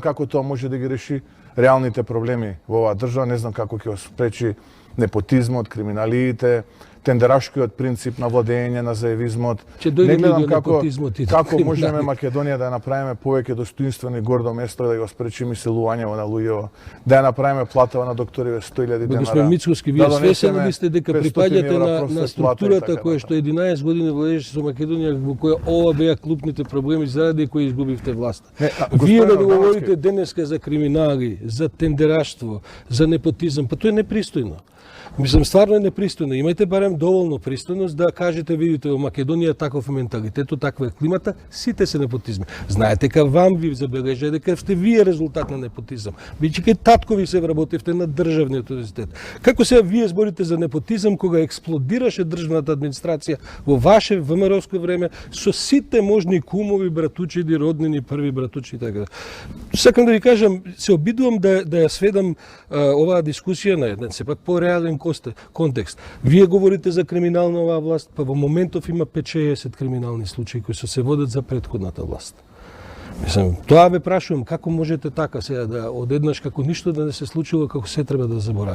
како тоа може да ги реши реалните проблеми во оваа држава, не знам како ќе спречи непотизмот, криминалиите, тендерашкиот принцип на владење на заевизмот. Не гледам како можеме Македонија да ја направиме повеќе достоинствено и гордо место, да го спречиме иселувањето на луѓе, да ја направиме платава на докториве 100.000 денара. Господин Мицкоски, вие свесни ли сте дека припаѓате на структурата која што 11 години владееше со Македонија, во која ова беа клупните проблеми заради кои изгубивте власта? Вие да говорите денеска за криминали, за тендераштво, за непотизам, па тоа е непристојно. Мислам, стварно е непристојно. Имајте барем доволно пристојност да кажете, видите, во Македонија таков менталитет, таква е климата, сите се непотизми. Знаете дека вам ви забележа дека сте вие резултат на непотизам. Бидејќи татко ви се вработивте на државниот универзитет. Како сега вие зборите за непотизам кога експлодираше државната администрација во ваше ВМРО-ско време со сите можни кумови, братучиди, роднини, први братучи и така. Сакам да ви кажам, се обидувам да ја сведам оваа дискусија на еден сепак пореален контекст. Вие говорите за криминална оваа власт, па во моментов има 5-60 криминални случаи кои се водат за претходната власт. Мислам, тоа ве прашувам, како можете така сега да одеднаш како ништо да не се случило, како се треба да заборавим?